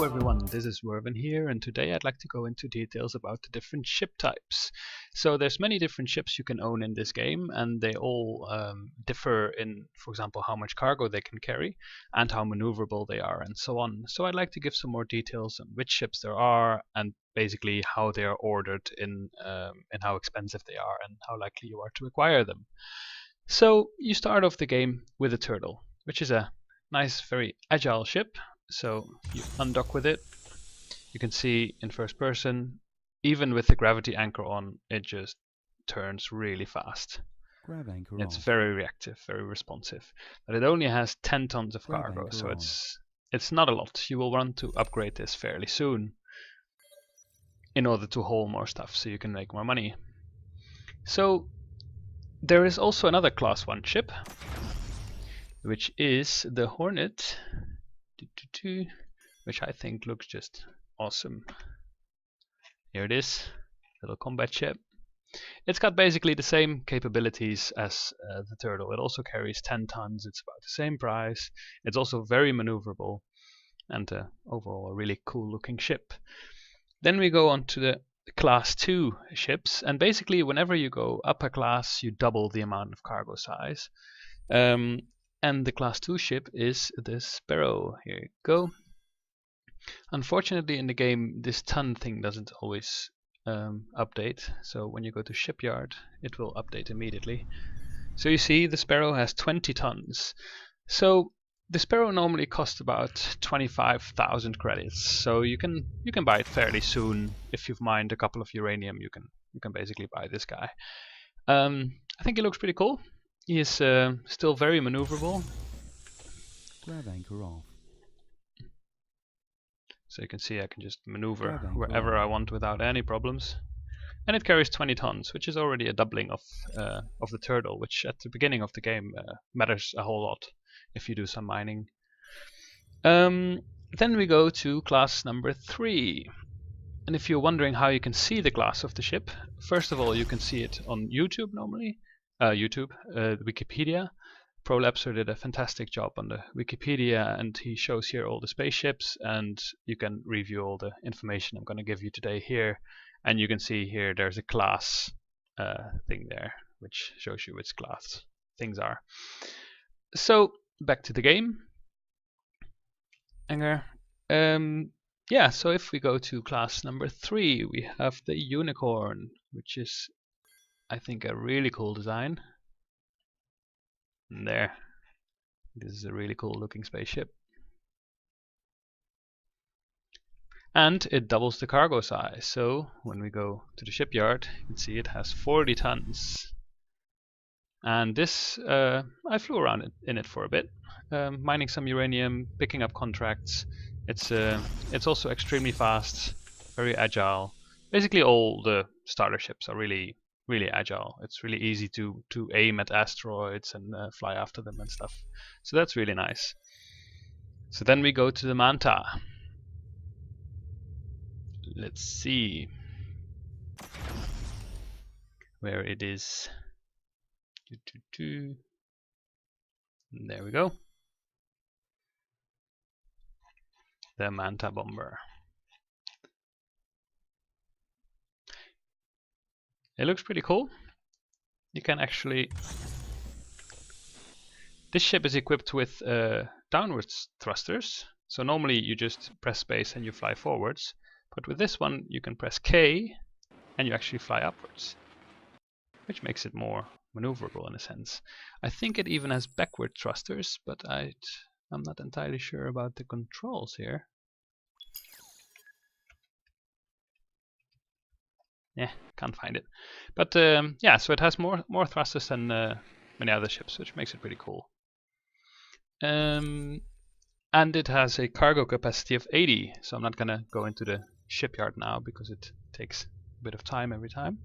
Hello everyone, this is Wervin here, and today I'd like to go into details about the different ship types. So there's many different ships you can own in this game, and they all differ in, for example, how much cargo they can carry and how maneuverable they are and so on. So I'd like to give some more details on which ships there are and basically how they are ordered in how expensive they are and how likely you are to acquire them. So you start off the game with a turtle, which is a nice, very agile ship. So you undock with it. You can see in first person, even with the gravity anchor on, it just turns really fast. Grab anchor It's off. very reactive, very responsive. But it only has 10 tons of Grab cargo, anchor so on. it's not a lot. You will want to upgrade this fairly soon in order to haul more stuff so you can make more money. So there is also another class 1 ship, which is the Hornet, which I think looks just awesome. Here it is, little combat ship. It's got basically the same capabilities as the turtle. It also carries 10 tons, it's about the same price. It's also very maneuverable and overall a really cool looking ship. Then we go on to the class 2 ships, and basically whenever you go up a class you double the amount of cargo size. And the class 2 ship is the Sparrow. Here you go. Unfortunately in the game this ton thing doesn't always update, so when you go to shipyard it will update immediately. So you see the Sparrow has 20 tons. So the Sparrow normally costs about 25,000 credits, so you can buy it fairly soon. If you've mined a couple of uranium you can basically buy this guy. I think he looks pretty cool. He is still very maneuverable. Grab anchor off. So you can see I can just maneuver Grab anchor wherever on. I want without any problems. And it carries 20 tons, which is already a doubling of the turtle, which at the beginning of the game matters a whole lot if you do some mining. Then we go to class number 3. And if you're wondering how you can see the class of the ship, first of all you can see it on YouTube normally. Wikipedia. Prolapser did a fantastic job on the Wikipedia, and he shows here all the spaceships, and you can review all the information I'm going to give you today here. And you can see here there's a class thing there, which shows you which class things are. So back to the game. Yeah, so if we go to class number 3, we have the Unicorn, which is, I think, a really cool design. And there, this is a really cool looking spaceship. And it doubles the cargo size, so when we go to the shipyard you can see it has 40 tons. And this, I flew around in it for a bit, mining some uranium, picking up contracts. It's also extremely fast, very agile. Basically all the starter ships are really agile. It's really easy to aim at asteroids and fly after them and stuff. So that's really nice. So then we go to the Manta. Let's see where it is. There we go. The Manta bomber. It looks pretty cool. You can actually... This ship is equipped with downwards thrusters. So normally you just press space and you fly forwards. But with this one you can press K and you actually fly upwards, which makes it more maneuverable in a sense. I think it even has backward thrusters, but I'm not entirely sure about the controls here. Yeah, can't find it. But yeah, so it has more thrusters than many other ships, which makes it pretty cool. And it has a cargo capacity of 80, so I'm not gonna go into the shipyard now because it takes a bit of time every time.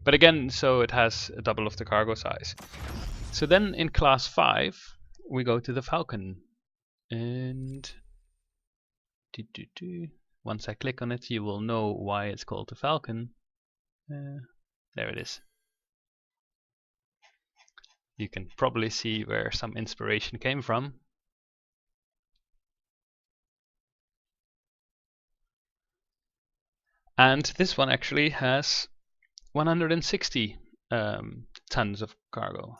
But again, so it has a double of the cargo size. So then in class 5 we go to the Falcon, and once I click on it you will know why it's called the Falcon. There it is. You can probably see where some inspiration came from. And this one actually has 160 tons of cargo.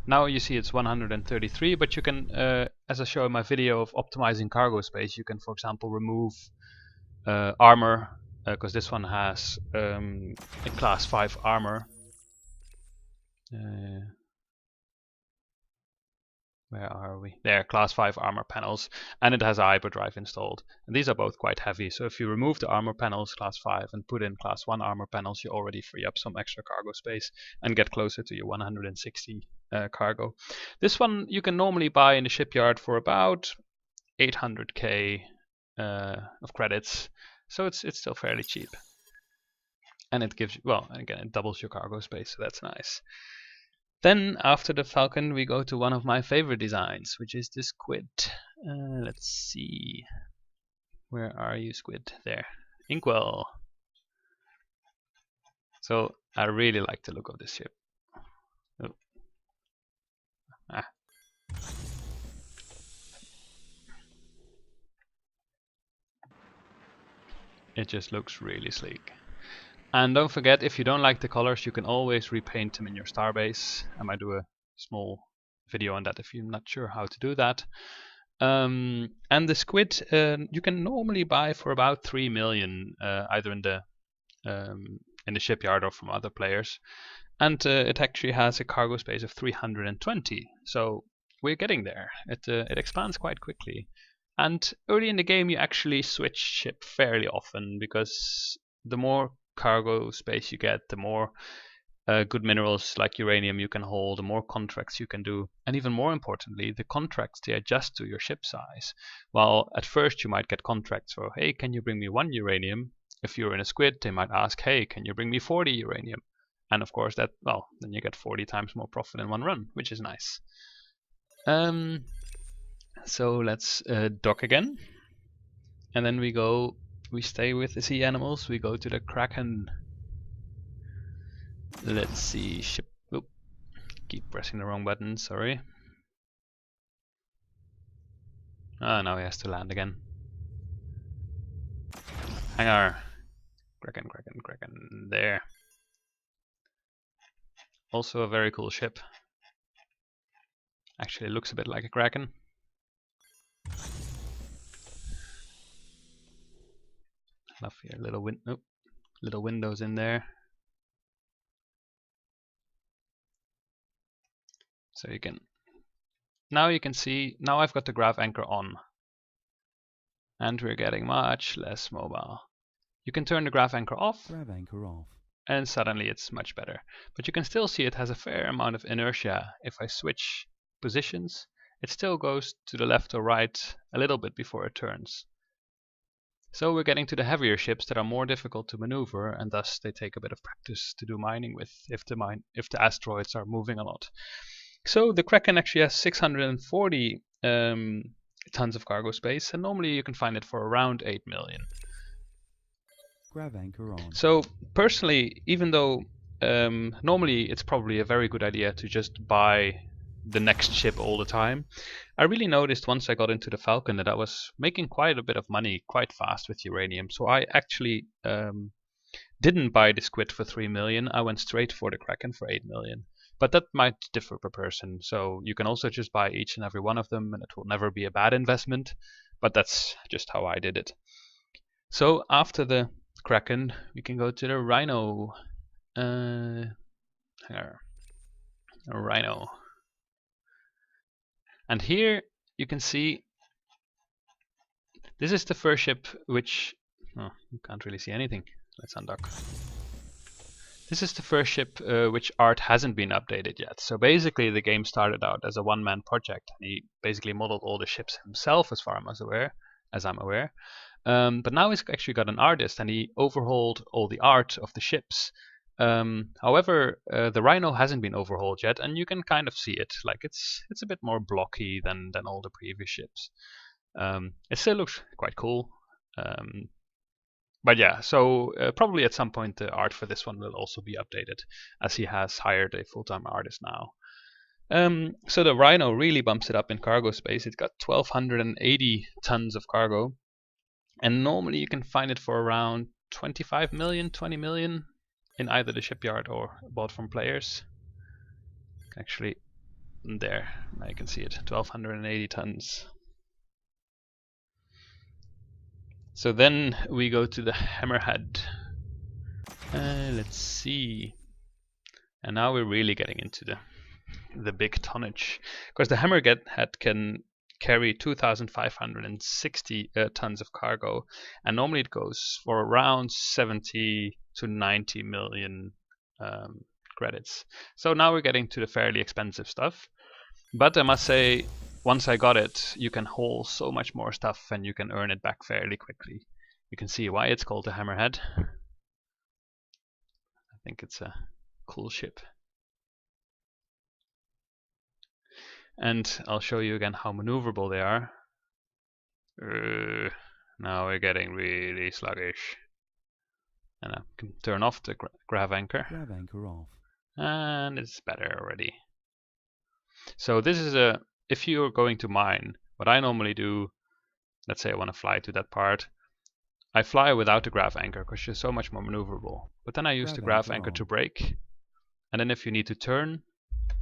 Now you see it's 133, but you can, as I show in my video of optimizing cargo space, you can, for example, remove armor, because this one has a class 5 armor. Where are we? There, class 5 armor panels, and it has a hyperdrive installed. And these are both quite heavy, so if you remove the armor panels, class 5, and put in class 1 armor panels, you already free up some extra cargo space and get closer to your 160 cargo. This one you can normally buy in the shipyard for about 800k of credits, so it's still fairly cheap. And it gives you, well, again, it doubles your cargo space, so that's nice. Then after the Falcon we go to one of my favorite designs, which is the squid. Let's see. Where are you, squid? There. Inkwell. So I really like the look of this ship. Oh. Ah. It just looks really sleek. And don't forget, if you don't like the colors, you can always repaint them in your starbase. I might do a small video on that if you're not sure how to do that. And the squid you can normally buy for about 3 million, either in the shipyard or from other players. And it actually has a cargo space of 320. So we're getting there. It expands quite quickly. And early in the game, you actually switch ship fairly often, because the more cargo space you get, the more good minerals like uranium you can hold, the more contracts you can do, and even more importantly, the contracts, they adjust to your ship size. While at first you might get contracts for, hey, can you bring me 1 uranium? If you're in a squid, they might ask, hey, can you bring me 40 uranium? And of course that, well, then you get 40 times more profit in one run, which is nice. So let's dock again, and then we stay with the sea animals, we go to the Kraken. Let's see, ship. Oop, keep pressing the wrong button, sorry. Ah, now he has to land again. Hangar. Kraken, Kraken, Kraken. There. Also a very cool ship. Actually looks a bit like a Kraken. Love here, little windows in there. So you can, now you can see, now I've got the grav anchor on. And we're getting much less mobile. You can turn the grav anchor off. Grav anchor off. And suddenly it's much better. But you can still see it has a fair amount of inertia. If I switch positions, it still goes to the left or right a little bit before it turns. So we're getting to the heavier ships that are more difficult to maneuver, and thus they take a bit of practice to do mining with if the asteroids are moving a lot. So the Kraken actually has 640 tons of cargo space, and normally you can find it for around 8 million. Grav anchor on. So personally, even though normally it's probably a very good idea to just buy the next ship all the time, I really noticed once I got into the Falcon that I was making quite a bit of money quite fast with uranium. So I actually didn't buy the squid for 3 million. I went straight for the Kraken for 8 million. But that might differ per person. So you can also just buy each and every one of them, and it will never be a bad investment. But that's just how I did it. So after the Kraken, we can go to the Rhino. Rhino. And here you can see this is the first ship which, oh, you can't really see anything. Let's undock. This is the first ship which art hasn't been updated yet. So basically the game started out as a one-man project. He basically modeled all the ships himself as far as I'm aware. But now he's actually got an artist, and he overhauled all the art of the ships. However, the Rhino hasn't been overhauled yet, and you can kind of see it. Like it's a bit more blocky than all the previous ships. It still looks quite cool. But yeah, so probably at some point the art for this one will also be updated, as he has hired a full-time artist now. So the Rhino really bumps it up in cargo space. It's got 1,280 tons of cargo. And normally you can find it for around 25 million, 20 million in either the shipyard or bought from players. Actually, there, now you can see it, 1280 tons. So then we go to the hammerhead. Let's see. And now we're really getting into the big tonnage, because the hammerhead can carry 2,560 tons of cargo, and normally it goes for around 70 to 90 million credits. So now we're getting to the fairly expensive stuff. But I must say, once I got it, you can haul so much more stuff and you can earn it back fairly quickly. You can see why it's called the hammerhead. I think it's a cool ship. And I'll show you again how maneuverable they are. Now we're getting really sluggish. And I can turn off the grav anchor. Grav anchor off. And it's better already. So this is if you're going to mine, what I normally do, let's say I want to fly to that part, I fly without the grav anchor because you're so much more maneuverable. But then I use the grav anchor to brake. And then if you need to turn,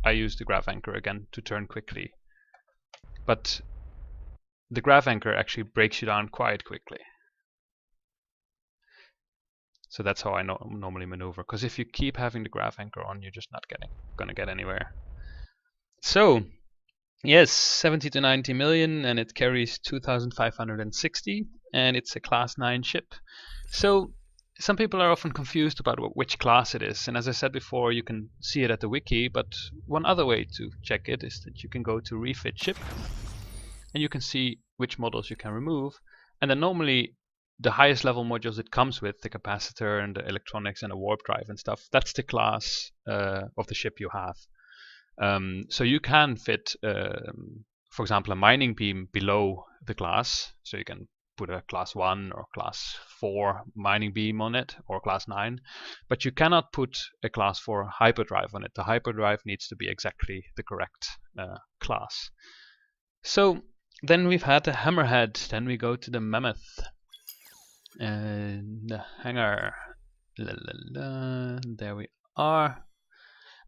I use the grav anchor again to turn quickly. But the grav anchor actually breaks you down quite quickly. So that's how I normally maneuver, because if you keep having the grav anchor on, you're just not gonna get anywhere. So yes, 70 to 90 million, and it carries 2,560, and it's a class 9 ship. So some people are often confused about which class it is, and as I said before, you can see it at the wiki, but one other way to check it is that you can go to refit ship, and you can see which models you can remove, and then normally the highest level modules it comes with, the capacitor and the electronics and the warp drive and stuff, that's the class of the ship you have. So you can fit, for example, a mining beam below the class, so you can put a class 1 or class 4 mining beam on it, or class 9, but you cannot put a class 4 hyperdrive on it. The hyperdrive needs to be exactly the correct class. So then we've had the hammerhead, then we go to the mammoth. And the hangar, there we are.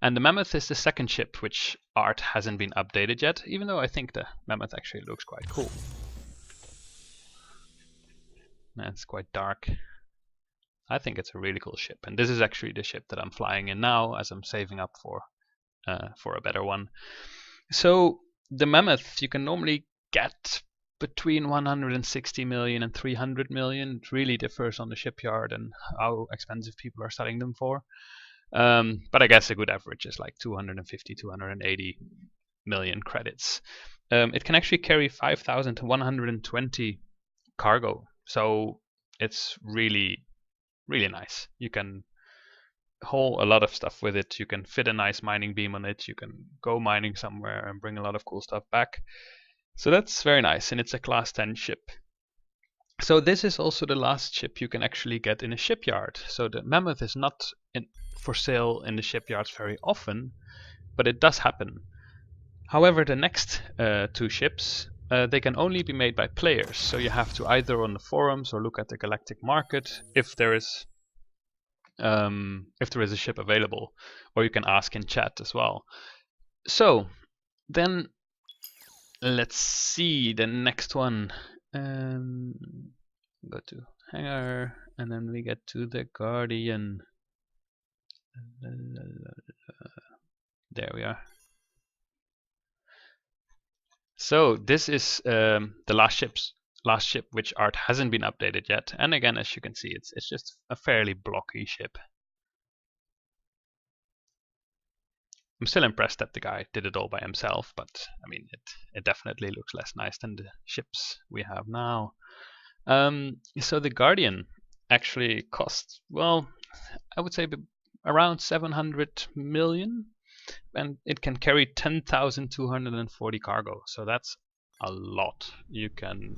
And the mammoth is the second ship, which art hasn't been updated yet, even though I think the mammoth actually looks quite cool. It's quite dark. I think it's a really cool ship, and this is actually the ship that I'm flying in now, as I'm saving up for a better one. So the mammoth you can normally get between 160 million and 300 million. It really differs on the shipyard and how expensive people are selling them for. But I guess a good average is like 250, 280 million credits. It can actually carry 5,120 cargo. So it's really, really nice. You can haul a lot of stuff with it. You can fit a nice mining beam on it. You can go mining somewhere and bring a lot of cool stuff back. So that's very nice, and it's a class 10 ship. So this is also the last ship you can actually get in a shipyard. So the mammoth is not for sale in the shipyards very often, but it does happen. However, the next 2 ships, they can only be made by players. So you have to either on the forums or look at the galactic market if there is a ship available, or you can ask in chat as well. So then let's see the next one. Go to hangar, and then we get to the Guardian. There we are. So this is the last ship which art hasn't been updated yet, and again, as you can see, it's just a fairly blocky ship. I'm still impressed that the guy did it all by himself, but I mean, it definitely looks less nice than the ships we have now. So the Guardian actually costs, well, I would say around 700 million, and it can carry 10,240 cargo. So that's a lot. You can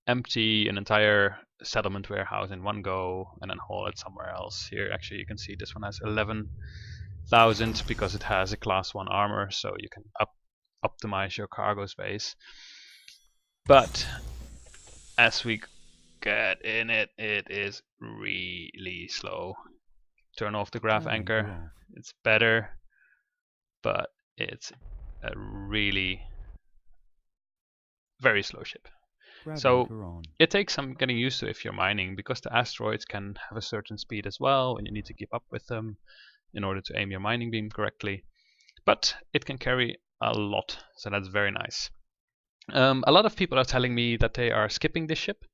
empty an entire settlement warehouse in one go and then haul it somewhere else. Here, actually, you can see this one has 11,000 because it has a class 1 armor, so you can optimize your cargo space. But as we Get in it. It is really slow. Turn off the grav anchor. Off. It's better, but it's a really very slow ship. Grav So anchor on. it takes some getting used to if you're mining, because the asteroids can have a certain speed as well, and you need to keep up with them in order to aim your mining beam correctly. But it can carry a lot, so that's very nice. A lot of people are telling me that they are skipping this ship.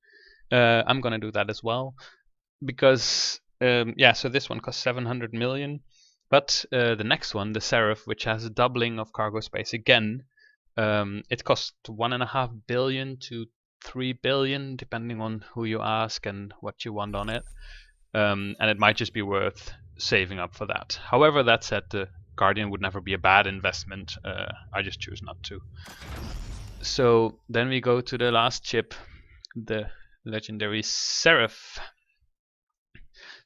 I'm gonna do that as well, because yeah, so this one costs 700 million, but the next one, the Serif, which has a doubling of cargo space again, it costs 1.5 billion to 3 billion, depending on who you ask and what you want on it, and it might just be worth saving up for that. However, that said, the Guardian would never be a bad investment. I just choose not to. So then we go to the last ship, the legendary Serif.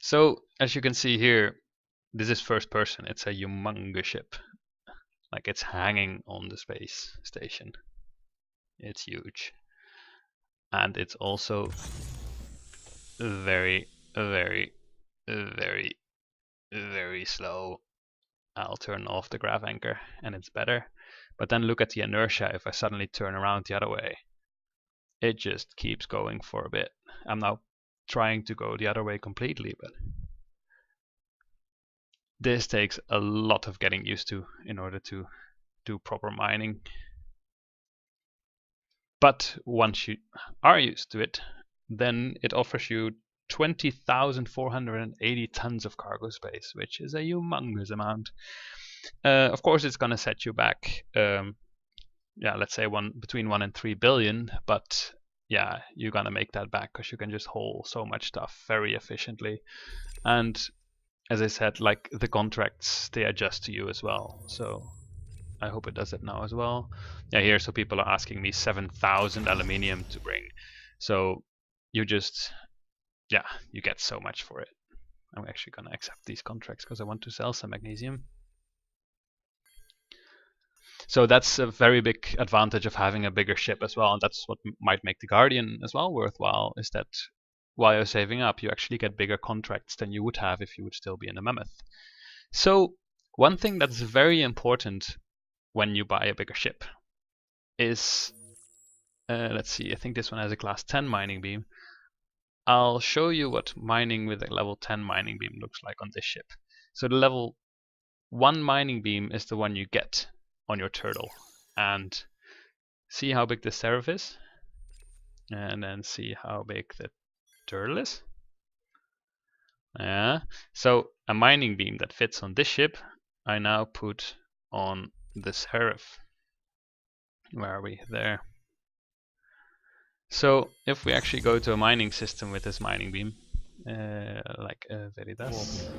So as you can see here, this is first person. It's a humongous ship. Like, it's hanging on the space station. It's huge. And it's also very, very, very, very slow. I'll turn off the grav anchor and it's better. But then look at the inertia if I suddenly turn around the other way. It just keeps going for a bit. I'm now trying to go the other way completely, but this takes a lot of getting used to in order to do proper mining. But once you are used to it, then it offers you 20,480 tons of cargo space, which is a humongous amount. Of course, it's going to set you back, yeah, let's say between 1 and 3 billion, but yeah, you're going to make that back because you can just haul so much stuff very efficiently. And as I said, like, the contracts, they adjust to you as well. So I hope it does it now as well. Yeah, here, so people are asking me 7,000 aluminium to bring. So you just, yeah, you get so much for it. I'm actually going to accept these contracts because I want to sell some magnesium. So that's a very big advantage of having a bigger ship as well. And that's what might make the Guardian as well worthwhile, is that while you're saving up, you actually get bigger contracts than you would have if you would still be in a Mammoth. So one thing that's very important when you buy a bigger ship is, let's see, I think this one has a class 10 mining beam. I'll show you what mining with a level 10 mining beam looks like on this ship. So the level 1 mining beam is the one you get on your turtle. And see how big the Serif is? And then see how big the turtle is? Yeah. So a mining beam that fits on this ship, I now put on the Serif. Where are we? There. So if we actually go to a mining system with this mining beam, like Veritas.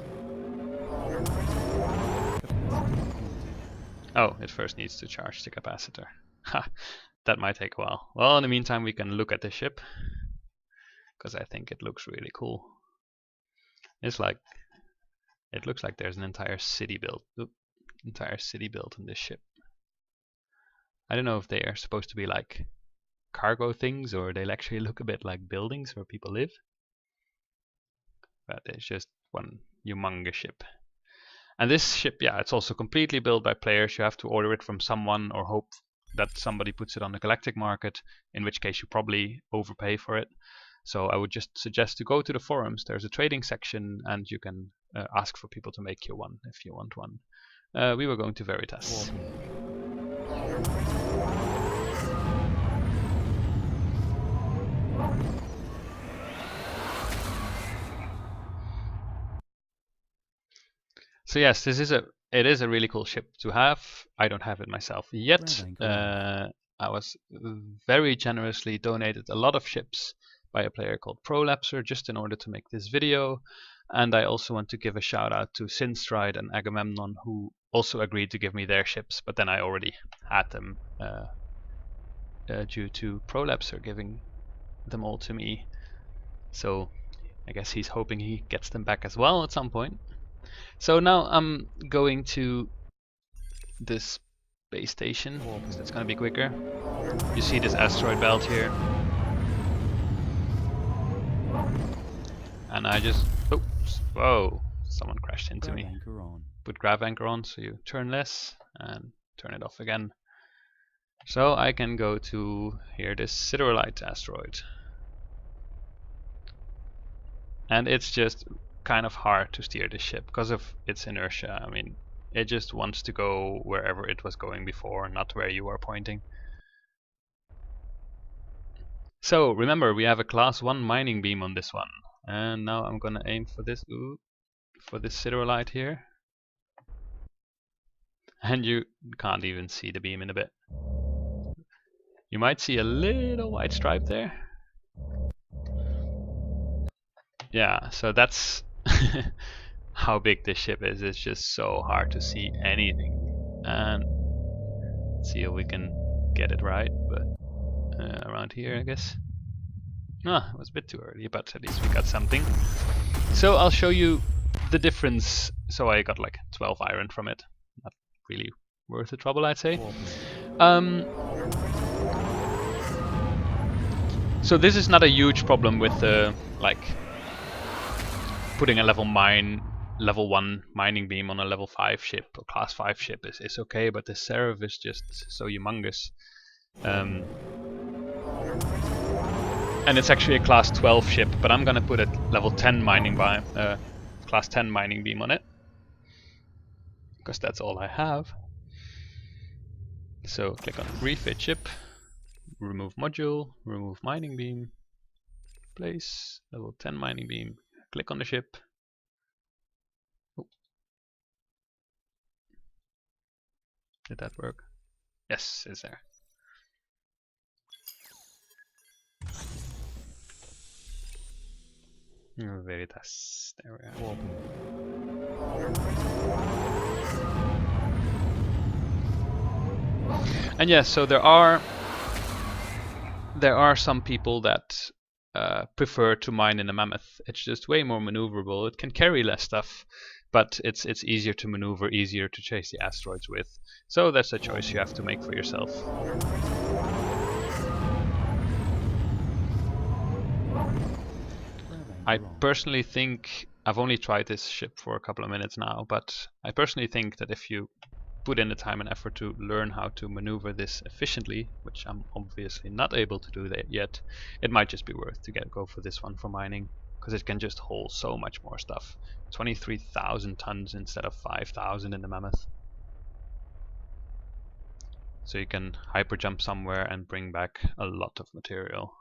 Oh, it first needs to charge the capacitor. Ha, that might take a while. Well, in the meantime, we can look at the ship, because I think it looks really cool. It's like, it looks like there's an entire city built. Entire city built in this ship. I don't know if they are supposed to be like cargo things, or they'll actually look a bit like buildings where people live. But it's just one humongous ship. And this ship, yeah, it's also completely built by players. You have to order it from someone or hope that somebody puts it on the galactic market, in which case you probably overpay for it. So I would just suggest to go to the forums. There's a trading section and you can ask for people to make you one if you want one. We were going to Veritas. So yes, it is a really cool ship to have. I don't have it myself yet. I was very generously donated a lot of ships by a player called Prolapser just in order to make this video. And I also want to give a shout out to Sinstrite and Agamemnon, who also agreed to give me their ships, but then I already had them due to Prolapser giving them all to me. So I guess he's hoping he gets them back as well at some point. So now I'm going to this base station, because that's going to be quicker. You see this asteroid belt here. and I just, oops, whoa, someone crashed into Grav me. anchor on. Put grav anchor on so you turn less and turn it off again. So I can go to here, this Siderolite asteroid. And it's just kind of hard to steer this ship because of its inertia. I mean, it just wants to go wherever it was going before, not where you are pointing. So remember, we have a class 1 mining beam on this one. And now I'm gonna aim for this, for this Siderolite here. And you can't even see the beam in a bit. You might see a little white stripe there. Yeah, so that's how big this ship is. It's just so hard to see anything. And let's see if we can get it right, but around here I guess. Ah, it was a bit too early, but at least we got something. So I'll show you the difference. So I got like 12 iron from it. Not really worth the trouble, I'd say. So this is not a huge problem with like putting a level 1 mining beam on a level 5 ship or class 5 ship is okay, but the Serif is just so humongous. And it's actually a class 12 ship, but I'm gonna put a level 10 class 10 mining beam on it, because that's all I have. So click on refit ship, remove module, remove mining beam, place level 10 mining beam, click on the ship. Oh. Did that work? Yes, it's there. Veritas. There we are. And yes, so there are some people that prefer to mine in a mammoth. It's just way more maneuverable. It can carry less stuff, but it's easier to maneuver, easier to chase the asteroids with. So that's a choice you have to make for yourself. I personally think, I've only tried this ship for a couple of minutes now, but I personally think that if you put in the time and effort to learn how to maneuver this efficiently, which I'm obviously not able to do that yet, it might just be worth to go for this one for mining, because it can just hold so much more stuff. 23,000 tons instead of 5,000 in the Mammoth. So you can hyper jump somewhere and bring back a lot of material.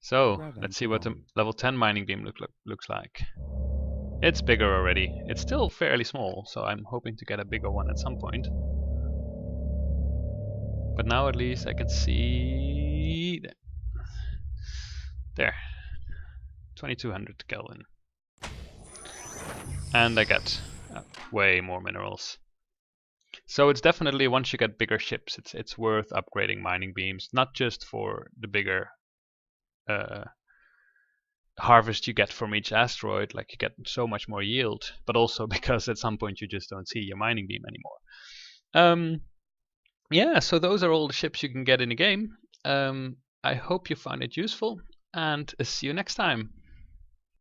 So let's see what the level 10 mining beam looks like. It's bigger already. It's still fairly small, so I'm hoping to get a bigger one at some point. But now at least I can see there, 2200 Kelvin, and I get way more minerals. So it's definitely, once you get bigger ships, it's worth upgrading mining beams, not just for the bigger harvest you get from each asteroid, like you get so much more yield, but also because at some point you just don't see your mining beam anymore. Yeah, so those are all the ships you can get in the game. I hope you found it useful, and see you next time.